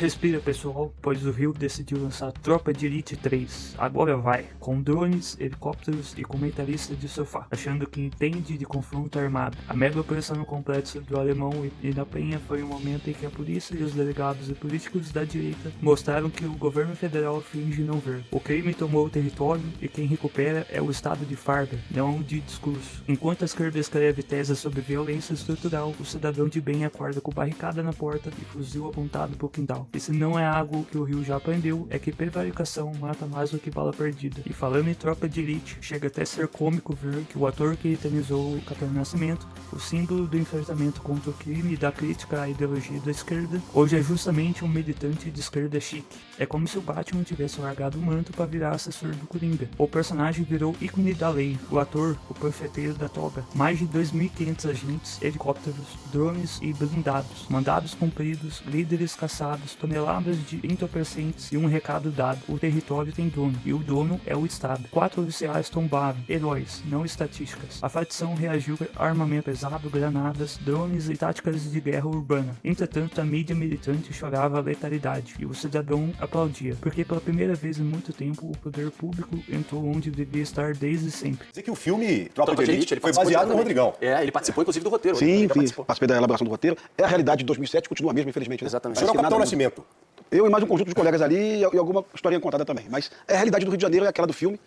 Respira, pessoal, pois o Rio decidiu lançar Tropa de Elite 3. Agora vai, com drones, helicópteros e comentarista de sofá, achando que entende de confronto armado. A mega operação no complexo do Alemão e da Penha foi um momento em que a polícia e os delegados e políticos da direita mostraram que o governo federal finge não ver. O crime tomou o território e quem recupera é o estado de farda, não de discurso. Enquanto a esquerda escreve teses sobre violência estrutural, o cidadão de bem acorda com barricada na porta e fuzil apontado pro quintal. E se não é algo que o Rio já aprendeu, é que prevaricação mata mais do que bala perdida. E falando em Tropa de Elite, chega até ser cômico ver que o ator que eternizou o Capitão Nascimento, o símbolo do enfrentamento contra o crime e da crítica à ideologia da esquerda, hoje é justamente um militante de esquerda chique. É como se o Batman tivesse largado o manto para virar assessor do Coringa. O personagem virou ícone da lei, o ator, o panfleteiro da toga. Mais de 2.500 agentes, helicópteros, drones e blindados, mandados cumpridos, líderes caçados, toneladas de entorpecentes e um recado dado: o território tem dono, e o dono é o Estado. 4 oficiais tombaram, heróis, não estatísticas. A facção reagiu com armamento pesado, granadas, drones e táticas de guerra urbana. Entretanto, a mídia militante chorava a letalidade, e o cidadão aplaudia, porque pela primeira vez em muito tempo o poder público entrou onde devia estar desde sempre. Dizer que o filme Tropa de Elite foi baseado no Rodrigão. É, ele participou inclusive do roteiro. Sim, participei da elaboração do roteiro. É a realidade de 2007, continua a mesma, infelizmente. Né? Exatamente. O senhor é o Capitão Nascimento. Eu e mais um conjunto de colegas ali e alguma historinha contada também. Mas a realidade do Rio de Janeiro é aquela do filme.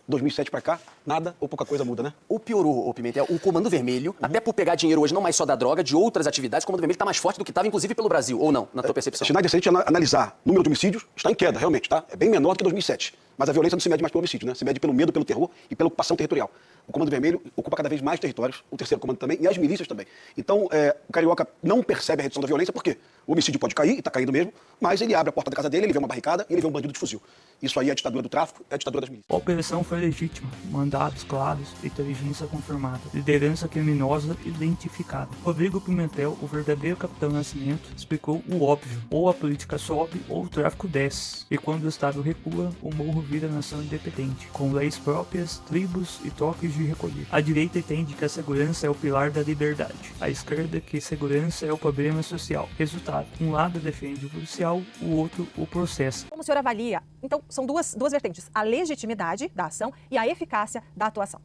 2007 pra cá, nada ou pouca coisa muda, né? O piorou, o Pimentel, o Comando Vermelho, até por pegar dinheiro hoje, não mais só da droga, de outras atividades, o Comando Vermelho tá mais forte do que estava, inclusive, pelo Brasil, ou não, na tua percepção? Schneider, se a gente analisar o número de homicídios, está em queda, realmente, tá? É bem menor do que 2007. Mas a violência não se mede mais pelo homicídio, né? Se mede pelo medo, pelo terror e pela ocupação territorial. O Comando Vermelho ocupa cada vez mais territórios, o terceiro comando também, e as milícias também. Então, o carioca não percebe a redução da violência, porque o homicídio pode cair, e está caindo mesmo, mas ele abre a porta da casa dele, ele vê uma barricada e ele vê um bandido de fuzil. Isso aí é a ditadura do tráfico, é a ditadura das milícias. A operação foi legítima, mandados claros, inteligência confirmada, liderança criminosa identificada. Rodrigo Pimentel, o verdadeiro Capitão Nascimento, explicou o óbvio: ou a política sobe ou o tráfico desce. E quando o Estado recua, o morro vira nação independente, com leis próprias, tribos e toques de recolher. A direita entende que a segurança é o pilar da liberdade. A esquerda que segurança é o problema social. Resultado: um lado defende o policial, o outro o processo. Como o senhor avalia? Então, são duas vertentes: a legitimidade da ação e a eficácia da atuação.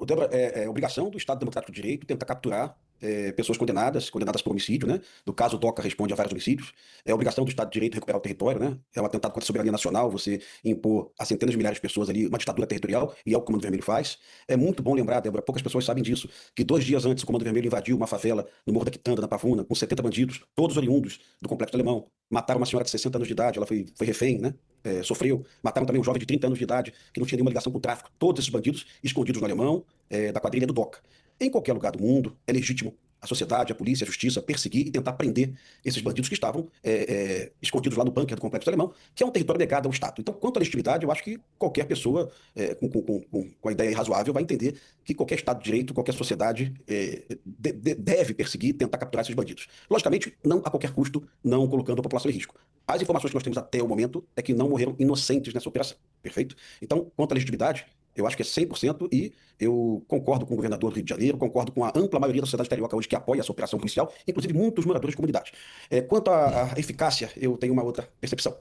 Débora, é obrigação do Estado Democrático de Direito tentar capturar pessoas condenadas por homicídio, né? No caso, o DOCA responde a vários homicídios. É obrigação do Estado de Direito recuperar o território, né? É um atentado contra a soberania nacional, você impor a centenas de milhares de pessoas ali uma ditadura territorial, e é o que o Comando Vermelho faz. É muito bom lembrar, Débora, poucas pessoas sabem disso, que 2 dias antes o Comando Vermelho invadiu uma favela no Morro da Quitanda, na Pavuna, com 70 bandidos, todos oriundos do Complexo do Alemão. Mataram uma senhora de 60 anos de idade, ela foi refém, né? Sofreu. Mataram também um jovem de 30 anos de idade, que não tinha nenhuma ligação com o tráfico. Todos esses bandidos escondidos no Alemão, da quadrilha do DOCA. Em qualquer lugar do mundo, é legítimo a sociedade, a polícia, a justiça perseguir e tentar prender esses bandidos que estavam escondidos lá no bunker do Complexo Alemão, que é um território negado ao Estado. Então, quanto à legitimidade, eu acho que qualquer pessoa com a ideia razoável vai entender que qualquer Estado de Direito, qualquer sociedade deve perseguir, tentar capturar esses bandidos. Logicamente, não a qualquer custo, não colocando a população em risco. As informações que nós temos até o momento é que não morreram inocentes nessa operação, perfeito? Então, quanto à legitimidade, eu acho que é 100% e eu concordo com o governador do Rio de Janeiro, concordo com a ampla maioria da sociedade carioca hoje que apoia essa operação policial, inclusive muitos moradores de comunidade. Quanto à eficácia, eu tenho uma outra percepção.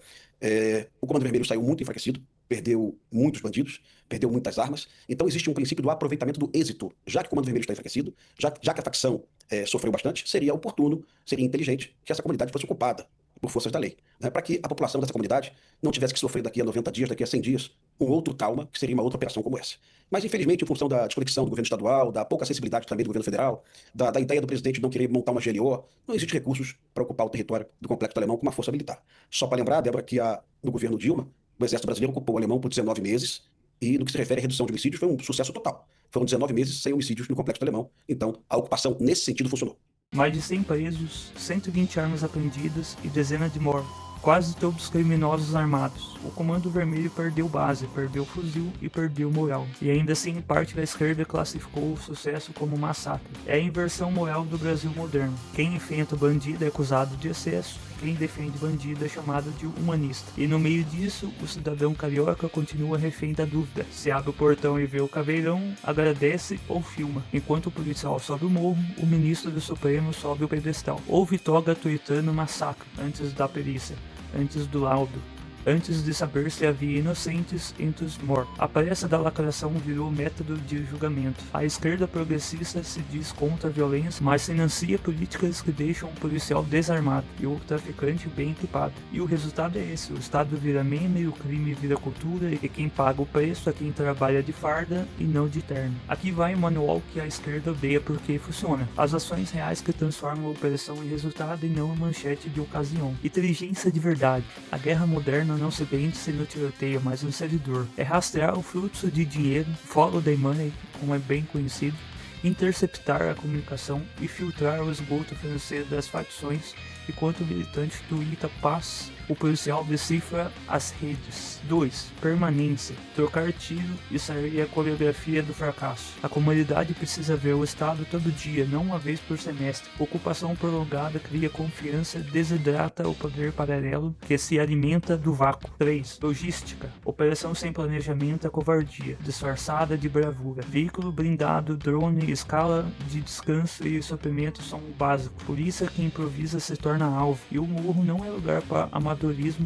O Comando Vermelho saiu muito enfraquecido, perdeu muitos bandidos, perdeu muitas armas, então existe um princípio do aproveitamento do êxito. Já que o Comando Vermelho está enfraquecido, já que a facção sofreu bastante, seria oportuno, seria inteligente que essa comunidade fosse ocupada por forças da lei, né, para que a população dessa comunidade não tivesse que sofrer daqui a 90 dias, daqui a 100 dias, um outro trauma, que seria uma outra operação como essa. Mas, infelizmente, em função da desconexão do governo estadual, da pouca sensibilidade também do governo federal, da ideia do presidente de não querer montar uma GLO, não existe recursos para ocupar o território do Complexo do Alemão com uma força militar. Só para lembrar, Débora, que no governo Dilma, o exército brasileiro ocupou o Alemão por 19 meses, e no que se refere à redução de homicídios, foi um sucesso total. Foram 19 meses sem homicídios no Complexo do Alemão. Então, a ocupação, nesse sentido, funcionou. Mais de 100 presos, 120 armas apreendidas e dezenas de mortos. quase todos criminosos armados. O Comando Vermelho perdeu base, perdeu fuzil e perdeu moral. E ainda assim, parte da esquerda classificou o sucesso como massacre. É a inversão moral do Brasil moderno. Quem enfrenta o bandido é acusado de excesso, quem defende bandido é chamado de humanista. E no meio disso, o cidadão carioca continua refém da dúvida. Se abre o portão e vê o caveirão, agradece ou filma. Enquanto o policial sobe o morro, o ministro do Supremo sobe o pedestal. Houve toga tuitando massacre antes da perícia, antes do laudo, antes de saber se havia inocentes entre os mortos. A pressa da lacração virou método de julgamento. A esquerda progressista se diz contra a violência, mas financia políticas que deixam o policial desarmado e o traficante bem equipado. E o resultado é esse: o Estado vira meme, o crime vira cultura, e quem paga o preço é quem trabalha de farda e não de terno. Aqui vai o manual que a esquerda odeia porque funciona. As ações reais que transformam a opressão em resultado e não em manchete de ocasião. Inteligência de verdade. A guerra moderna não se vende no tiroteio, mas no servidor. É rastrear o fluxo de dinheiro, follow the money, como é bem conhecido, interceptar a comunicação e filtrar o esgoto financeiro das facções, enquanto o militante tuita paz, o policial decifra as redes. 2. Permanência. Trocar tiro e sair a coreografia do fracasso. A comunidade precisa ver o Estado todo dia, não uma vez por semestre. Ocupação prolongada cria confiança, desidrata o poder paralelo que se alimenta do vácuo. 3. Logística. Operação sem planejamento é covardia, disfarçada de bravura. Veículo blindado, drone, escala de descanso e suprimento são o básico. Polícia que improvisa se torna alvo. E o morro não é lugar para amadurecer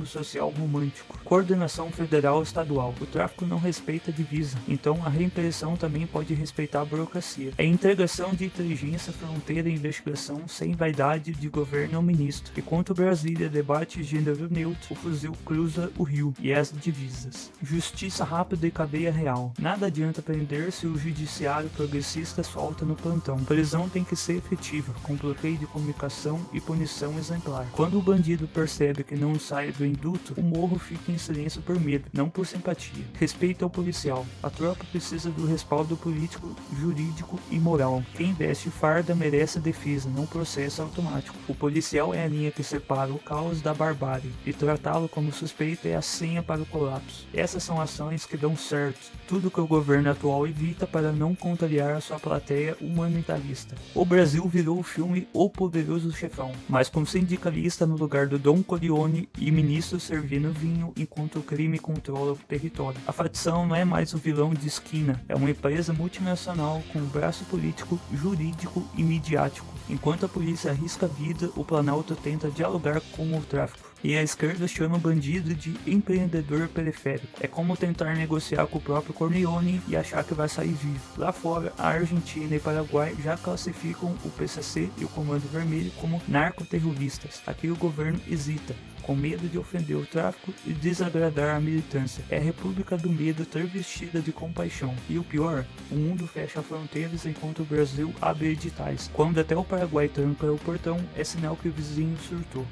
social romântico. Coordenação federal estadual. O tráfico não respeita divisa, então a reimpressão também pode respeitar a burocracia. É integração de inteligência, fronteira e investigação sem vaidade de governo ou ministro. Enquanto Brasília debate gênero neutro, o fuzil cruza o rio e as divisas. Justiça rápida e cadeia real. Nada adianta prender se o judiciário progressista solta no plantão. Prisão tem que ser efetiva, com bloqueio de comunicação e punição exemplar. Quando o bandido percebe que não sai do induto, o morro fica em silêncio por medo, não por simpatia. Respeito ao policial. A tropa precisa do respaldo político, jurídico e moral. Quem veste farda merece defesa, não processo automático. O policial é a linha que separa o caos da barbárie, e tratá-lo como suspeito é a senha para o colapso. Essas são ações que dão certo, tudo que o governo atual evita para não contrariar a sua plateia humanitarista. O Brasil virou o filme O Poderoso Chefão, mas com sindicalista no lugar do Don Corleone e ministro servindo vinho enquanto o crime controla o território. A facção não é mais o vilão de esquina, é uma empresa multinacional com braço político, jurídico e midiático. Enquanto a polícia arrisca a vida, o Planalto tenta dialogar com o tráfico. E a esquerda chama o bandido de empreendedor periférico. É como tentar negociar com o próprio Corleone e achar que vai sair vivo. Lá fora, a Argentina e Paraguai já classificam o PCC e o Comando Vermelho como narcoterroristas. Aqui o governo hesita, com medo de ofender o tráfico e desagradar a militância. É a República do Medo travestida de compaixão. E o pior, o mundo fecha fronteiras enquanto o Brasil abre editais. Quando até o Paraguai tranca o portão, é sinal que o vizinho surtou.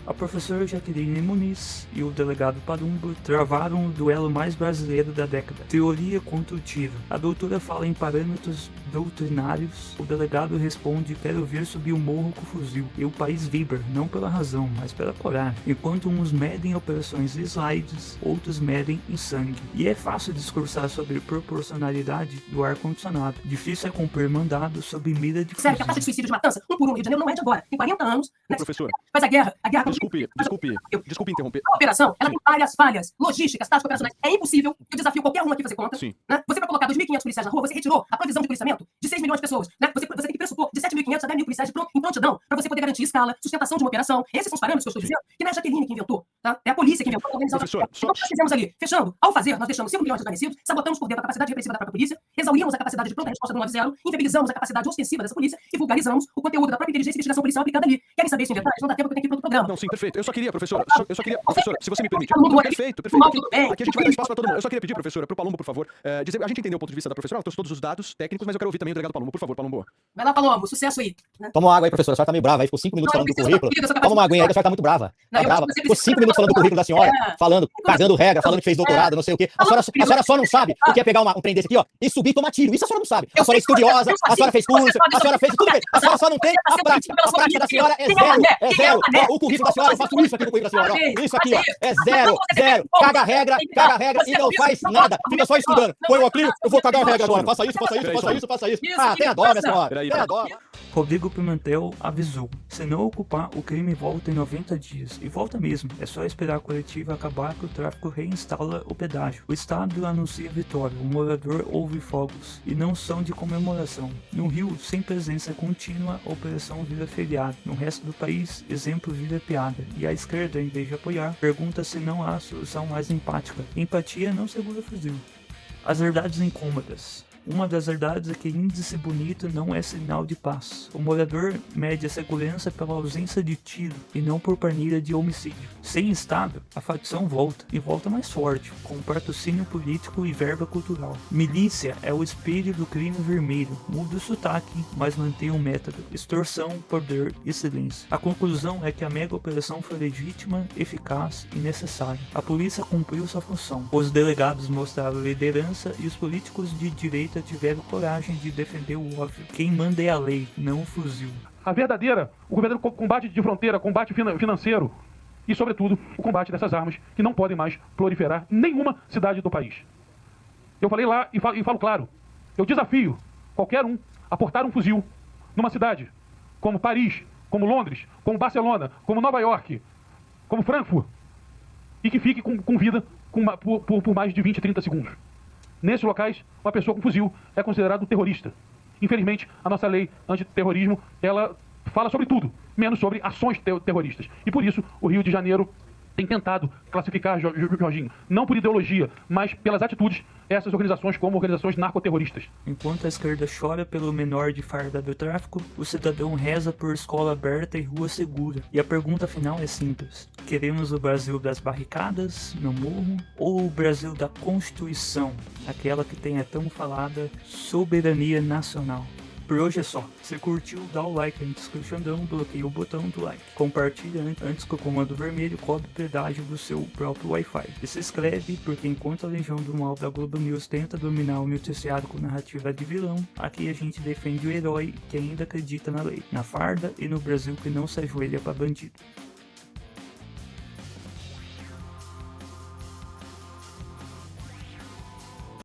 A professora Jaqueline Muniz e o delegado Palumbo travaram o duelo mais brasileiro da década. Teoria contra o tiro. A doutora fala em parâmetros doutrinários, o delegado responde: quero ver subir o morro com fuzil. E o país vibra, não pela razão, mas pela coragem. Enquanto uns medem operações em slides, outros medem em sangue. E é fácil discursar sobre proporcionalidade do ar-condicionado. Difícil é cumprir mandado sob mira de fuzil. Sério, que a taxa de suicídio de matança, no Rio de Janeiro, não é de agora. Tem 40 anos, né? Professor. Mas a guerra... Desculpe interromper. A operação, ela tem várias falhas logísticas, táticas operacionais. É impossível, eu desafio qualquer um aqui a fazer conta. Sim. Né? Você, para colocar 2.500 policiais na rua, você retirou a provisão de policiamento de 6 milhões de pessoas. Né? Você tem que pressupor de 7.500 a 10 mil policiais em prontidão para você poder garantir escala, sustentação de uma operação. Esses são os parâmetros que eu estou dizendo, que não é a Jaqueline que inventou. Tá? É a polícia que inventou. Professor, então, nós fizemos ali, fechando, ao fazer, nós deixamos 5 milhões de desconhecidos, sabotamos por dentro a capacidade repressiva da própria polícia, exaurimos a capacidade de pronta resposta do 90, inviabilizamos a capacidade ostensiva dessa polícia e vulgarizamos o conteúdo da própria inteligência e investigação policial aplicada ali. Querem saber isso em detalhes? Não dá tempo que eu tenho que ir para outro programa. Não, sim, perfeito. Eu só queria, professora, se você me permite. Perfeito. Aqui a gente vai dar espaço para todo mundo. Eu só queria pedir, professora, pro Palumbo, por favor, dizer, a gente entendeu o ponto de vista da professora, trouxe todos os dados técnicos, mas eu quero ouvir também o delegado Palumbo. Por favor, Palumbo. Vai lá, Palumbo, sucesso aí. Né? Toma uma água aí, professora. A senhora tá meio brava aí, ficou 5 minutos falando do currículo. Toma uma aguinha aí, que a senhora tá muito brava. Tá brava. Ficou 5 minutos minutos falando do currículo da senhora, falando, cagando regra, falando que fez doutorado, não sei o quê. A senhora só não sabe o que é pegar um trem desse aqui, ó, e subir e tomar tiro. Isso a senhora não sabe. A senhora é estudiosa, a senhora fez curso, a senhora fez tudo bem. A senhora só não tem a prática. A prática da senhora é zero. É zero. Ó, o currículo da senhora, eu faço isso aqui no currículo da senhora, ó. Isso aqui, ó, é zero. Caga regra e não faz nada. Fica só estudando. Põe o óculos, eu vou cagar a regra agora. Faça isso. Ah, tenha dó, minha senhora. Tenha dó. Rodrigo Pimentel avisou: se não ocupar, o crime volta em 90 dias. E volta mesmo, é só esperar a coletiva acabar que o tráfico reinstala o pedágio. O Estado anuncia vitória, o morador ouve fogos, e não são de comemoração. No Rio, sem presença contínua, a operação vira feriado. No resto do país, exemplo vira piada. E a esquerda, em vez de apoiar, pergunta se não há solução mais empática. Empatia não segura fuzil. As verdades incômodas. Uma das verdades é que índice bonito não é sinal de paz. O morador mede a segurança pela ausência de tiro e não por planilha de homicídio. Sem Estado, a facção volta, e volta mais forte, com patrocínio político e verba cultural. Milícia é o espelho do crime vermelho. Muda o sotaque, mas mantém o método. Extorsão, poder e silêncio. A conclusão é que a mega operação foi legítima, eficaz e necessária. A polícia cumpriu sua função. Os delegados mostraram liderança e os políticos de direita tiveram coragem de defender o óbvio. Quem manda é a lei, não o fuzil. O verdadeiro combate de fronteira, combate financeiro e, sobretudo, o combate dessas armas que não podem mais proliferar em nenhuma cidade do país. Eu falei lá e falo claro. Eu desafio qualquer um a portar um fuzil numa cidade como Paris, como Londres, como Barcelona, como Nova York, como Frankfurt, e que fique com vida por mais de 20, 30 segundos. Nesses locais, uma pessoa com fuzil é considerada um terrorista. Infelizmente, a nossa lei antiterrorismo, ela fala sobre tudo, menos sobre ações terroristas. E por isso, o Rio de Janeiro tem tentado classificar, Jorginho, não por ideologia, mas pelas atitudes, essas organizações como organizações narcoterroristas. Enquanto a esquerda chora pelo menor de farda do tráfico, o cidadão reza por escola aberta e rua segura. E a pergunta final é simples: queremos o Brasil das barricadas, no morro, ou o Brasil da Constituição, aquela que tem a tão falada soberania nacional? Por hoje é só. Se curtiu, dá o like antes que o Xandão bloqueie o botão do like. Compartilha antes que o comando vermelho cobre o pedágio do seu próprio Wi-Fi. E se inscreve, porque enquanto a Legião do Mal da Globo News tenta dominar o noticiário com narrativa de vilão, aqui a gente defende o herói que ainda acredita na lei, na farda e no Brasil que não se ajoelha pra bandido.